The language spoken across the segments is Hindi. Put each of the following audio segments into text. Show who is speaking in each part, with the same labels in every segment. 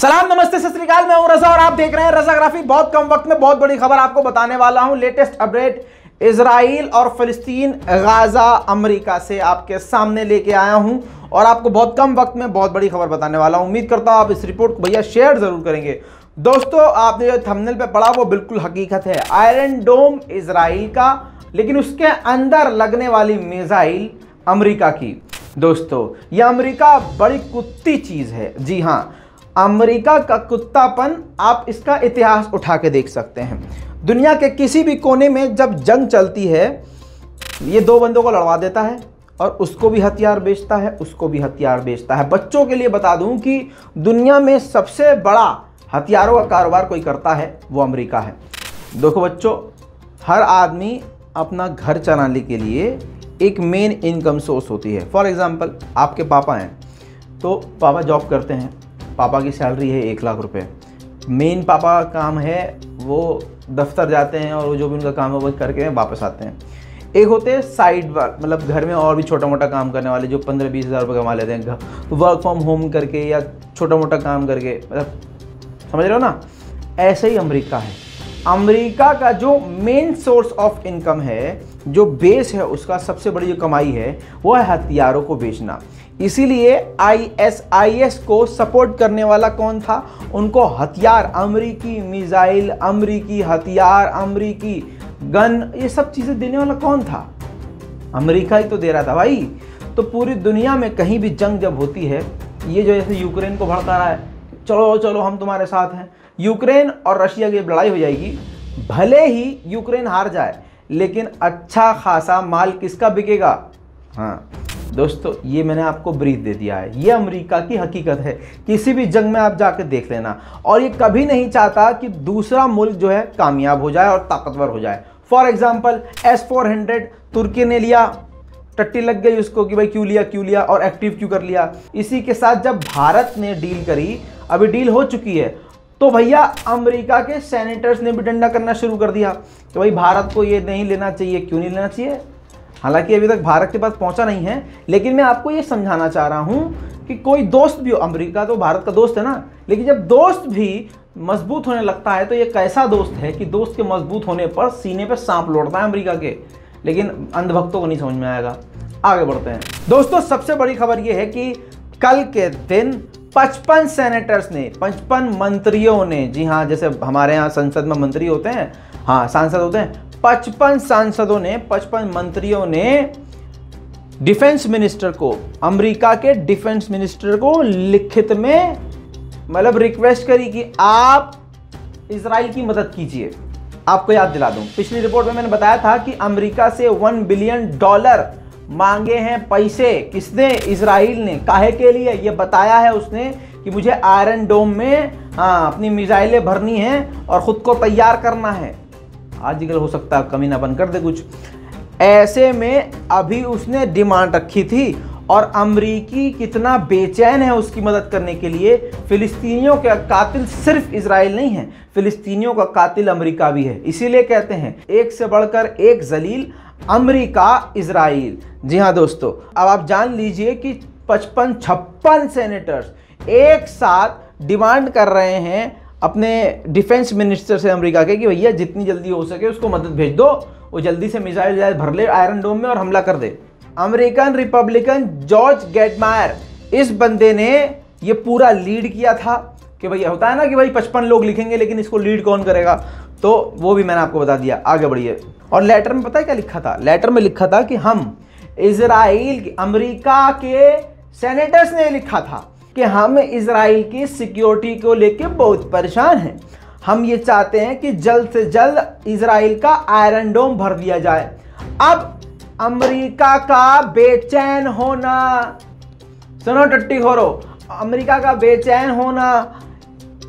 Speaker 1: सलाम नमस्ते सत श्री अकाल, मैं हूं रजा और आप देख रहे हैं रजाग्राफी। बहुत कम वक्त में बहुत बड़ी खबर आपको बताने वाला हूं। लेटेस्ट अपडेट इजराइल और फिलिस्तीन गाजा अमेरिका से आपके सामने लेके आया हूं और आपको बहुत कम वक्त में बहुत बड़ी खबर बताने वाला हूं। उम्मीद करता हूं आप इस रिपोर्ट को भैया शेयर जरूर करेंगे। दोस्तों, आपने जो थंबनेल पे पढ़ा वो बिल्कुल हकीकत है। आयरन डोम इजराइल का, लेकिन उसके अंदर लगने वाली मिसाइल अमेरिका की। दोस्तों, यह अमेरिका बड़ी कुत्ती चीज है। जी हां, अमेरिका का कुत्तापन आप इसका इतिहास उठा के देख सकते हैं। दुनिया के किसी भी कोने में जब जंग चलती है, ये दो बंदों को लड़वा देता है और उसको भी हथियार बेचता है, उसको भी हथियार बेचता है। बच्चों के लिए बता दूं कि दुनिया में सबसे बड़ा हथियारों का कारोबार कोई करता है वो अमेरिका है। देखो बच्चों, हर आदमी अपना घर चलाने के लिए एक मेन इनकम सोर्स होती है। फॉर एग्जाम्पल, आपके पापा हैं तो पापा जॉब करते हैं, पापा की सैलरी है 1 लाख रुपए। मेन पापा का काम है वो दफ्तर जाते हैं और जो भी उनका काम है वो करके वापस आते हैं। एक होते हैं साइड वर्क, मतलब घर में और भी छोटा मोटा काम करने वाले जो 15-20 हज़ार रुपये कमा लेते हैं, वर्क फ्रॉम होम करके या छोटा मोटा काम करके, मतलब समझ रहे हो ना। ऐसे ही अमेरिका है। अमेरिका का जो मेन सोर्स ऑफ इनकम है, जो बेस है उसका, सबसे बड़ी जो कमाई है वो है हथियारों को बेचना। इसीलिए आईएसआईएस को सपोर्ट करने वाला कौन था? उनको हथियार, अमेरिकी मिसाइल, अमेरिकी हथियार, अमेरिकी गन, ये सब चीज़ें देने वाला कौन था? अमेरिका ही तो दे रहा था भाई। तो पूरी दुनिया में कहीं भी जंग जब होती है, ये जो जैसे यूक्रेन को भड़का रहा है, चलो चलो हम तुम्हारे साथ हैं, यूक्रेन और रशिया की लड़ाई हो जाएगी। भले ही यूक्रेन हार जाए, लेकिन अच्छा खासा माल किसका बिकेगा? हाँ दोस्तों, ये मैंने आपको ब्रीफ दे दिया है। ये अमेरिका की हकीकत है। किसी भी जंग में आप जाकर देख लेना। और ये कभी नहीं चाहता कि दूसरा मुल्क जो है कामयाब हो जाए और ताकतवर हो जाए। फॉर एग्जाम्पल, S-400 तुर्की ने लिया, टट्टी लग गई उसको कि भाई क्यों लिया और एक्टिव क्यों कर लिया। इसी के साथ जब भारत ने डील करी, अभी डील हो चुकी है, तो भैया अमेरिका के सेनेटर्स ने भी डंडा करना शुरू कर दिया कि भाई भारत को ये नहीं लेना चाहिए। क्यों नहीं लेना चाहिए? हालांकि अभी तक भारत के पास पहुंचा नहीं है, लेकिन मैं आपको ये समझाना चाह रहा हूं कि कोई दोस्त भी हो, अमेरिका तो भारत का दोस्त है ना, लेकिन जब दोस्त भी मजबूत होने लगता है तो ये कैसा दोस्त है कि दोस्त के मजबूत होने पर सीने पे सांप लौटता है अमेरिका के। लेकिन अंधभक्तों को नहीं समझ में आएगा। आगे बढ़ते हैं। दोस्तों, सबसे बड़ी खबर यह है कि कल के दिन 55 सेनेटर्स ने, 55 मंत्रियों ने, जी हाँ, जैसे हमारे यहाँ संसद में मंत्री होते हैं, हाँ सांसद होते हैं, 55 सांसदों ने, 55 मंत्रियों ने डिफेंस मिनिस्टर को, अमेरिका के डिफेंस मिनिस्टर को लिखित में मतलब रिक्वेस्ट करी कि आप इजराइल की मदद कीजिए। आपको याद दिला दूं, पिछली रिपोर्ट में मैंने बताया था कि अमेरिका से $1 बिलियन मांगे हैं पैसे। किसने? इजराइल ने। काहे के लिए? ये बताया है उसने कि मुझे आयरन डोम में अपनी मिसाइलें भरनी हैं और खुद को तैयार करना है। आजकल हो सकता है कमीनापन कर दे कुछ। ऐसे में अभी उसने डिमांड रखी थी और अमरीकी कितना बेचैन है उसकी मदद करने के लिए। फिलिस्तीनियों का कातिल सिर्फ इजराइल नहीं है, फिलिस्तीनियों का कातिल अमेरिका भी है। इसीलिए कहते हैं एक से बढ़कर एक जलील, अमेरिका इजराइल। जी हाँ दोस्तों, अब आप जान लीजिए कि 55-56 सेनेटर्स एक साथ डिमांड कर रहे हैं अपने डिफेंस मिनिस्टर से अमेरिका के कि भैया जितनी जल्दी हो सके उसको मदद भेज दो, वो जल्दी से मिसाइल भर ले आयरन डोम में और हमला कर दे। अमेरिकन रिपब्लिकन जॉर्ज गेटमायर, इस बंदे ने ये पूरा लीड किया था कि भैया होता है ना कि भाई 55 लोग लिखेंगे लेकिन इसको लीड कौन करेगा, तो वो भी मैंने आपको बता दिया। आगे बढ़िए। और लेटर में पता है क्या लिखा था? लेटर में लिखा था कि हम इजराइल, अमेरिका के सेनेटर्स ने लिखा था कि हम इजराइल की सिक्योरिटी को लेकर बहुत परेशान हैं। हम ये चाहते हैं कि जल्द से जल्द इजराइल का आयरन डोम भर दिया जाए। अब अमेरिका का बेचैन होना, सुनो टट्टी खोरो, अमेरिका का बेचैन होना,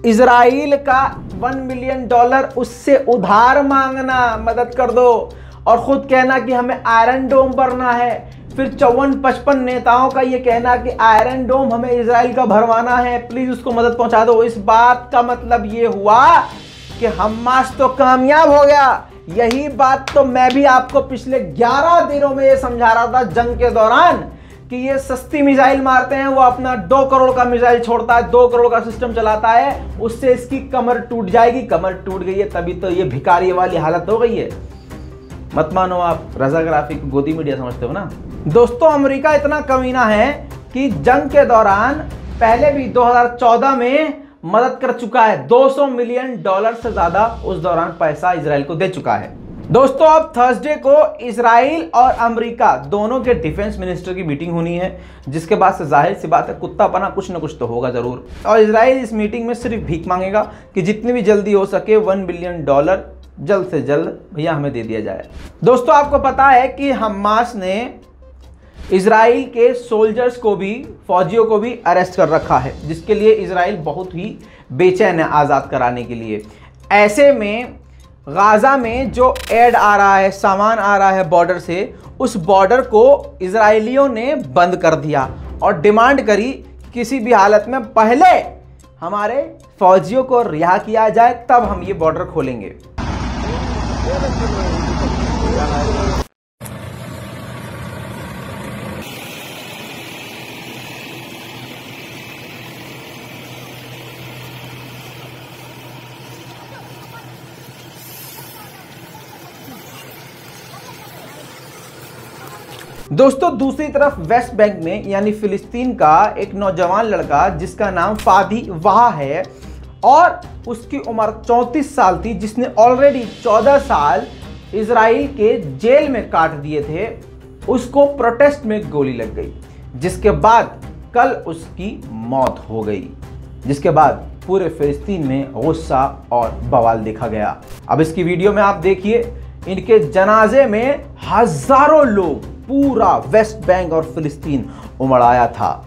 Speaker 1: इजराइल का $1 बिलियन उससे उधार मांगना, मदद कर दो, और खुद कहना कि हमें आयरन डोम भरना है। फिर 54-55 नेताओं का ये कहना कि आयरन डोम हमें इजराइल का भरवाना है, प्लीज उसको मदद पहुंचा दो। इस बात का मतलब ये हुआ कि हमास तो कामयाब हो गया। यही बात तो मैं भी आपको पिछले 11 दिनों में ये समझा रहा था जंग के दौरान कि ये सस्ती मिसाइल मारते हैं, वो अपना 2 करोड़ का मिसाइल छोड़ता है, 2 करोड़ का सिस्टम चलाता है, उससे इसकी कमर टूट जाएगी। कमर टूट गई है तभी तो ये भिखारी वाली हालत हो गई है। मत मानो आप, रजा ग्राफी को गोदी मीडिया समझते हो ना। दोस्तों अमेरिका इतना कमीना है कि जंग के दौरान पहले भी 2014 में मदद कर चुका है, $200 मिलियन से ज्यादा उस दौरान पैसा इजराइल को दे चुका है। दोस्तों अब थर्सडे को इजराइल और अमेरिका दोनों के डिफेंस मिनिस्टर की मीटिंग होनी है, जिसके बाद से जाहिर सी बात है कुत्तापना कुछ ना कुछ तो होगा जरूर। और इजराइल इस मीटिंग में सिर्फ भीख मांगेगा कि जितनी भी जल्दी हो सके $1 बिलियन जल्द से जल्द भैया हमें दे दिया जाए। दोस्तों आपको पता है कि हमास ने इजराइल के सोल्जर्स को भी, फौजियों को भी अरेस्ट कर रखा है, जिसके लिए इजराइल बहुत ही बेचैन है आज़ाद कराने के लिए। ऐसे में गाजा में जो एड आ रहा है, सामान आ रहा है बॉर्डर से, उस बॉर्डर को इजरायलियों ने बंद कर दिया और डिमांड करी किसी भी हालत में पहले हमारे फौजियों को रिहा किया जाए, तब हम ये बॉर्डर खोलेंगे। दोस्तों दूसरी तरफ वेस्ट बैंक में यानी फिलिस्तीन का एक नौजवान लड़का जिसका नाम फादी वाह है और उसकी उम्र 34 साल थी, जिसने ऑलरेडी 14 साल इजराइल के जेल में काट दिए थे, उसको प्रोटेस्ट में गोली लग गई, जिसके बाद कल उसकी मौत हो गई, जिसके बाद पूरे फिलिस्तीन में गुस्सा और बवाल देखा गया। अब इसकी वीडियो में आप देखिए, इनके जनाजे में हजारों लोग, पूरा वेस्ट बैंक और फिलिस्तीन उमड़ आया था।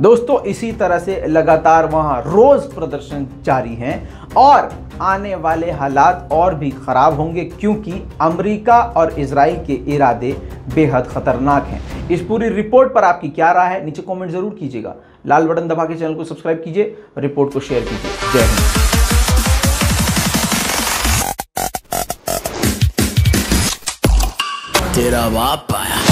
Speaker 1: दोस्तों इसी तरह से लगातार वहां रोज प्रदर्शन जारी हैं और आने वाले हालात और भी खराब होंगे, क्योंकि अमेरिका और इजराइल के इरादे बेहद खतरनाक हैं। इस पूरी रिपोर्ट पर आपकी क्या राय है, नीचे कमेंट जरूर कीजिएगा। लाल बटन दबा के चैनल को सब्सक्राइब कीजिए, रिपोर्ट को शेयर कीजिए। जय हिंद।
Speaker 2: तेरा बाप आया।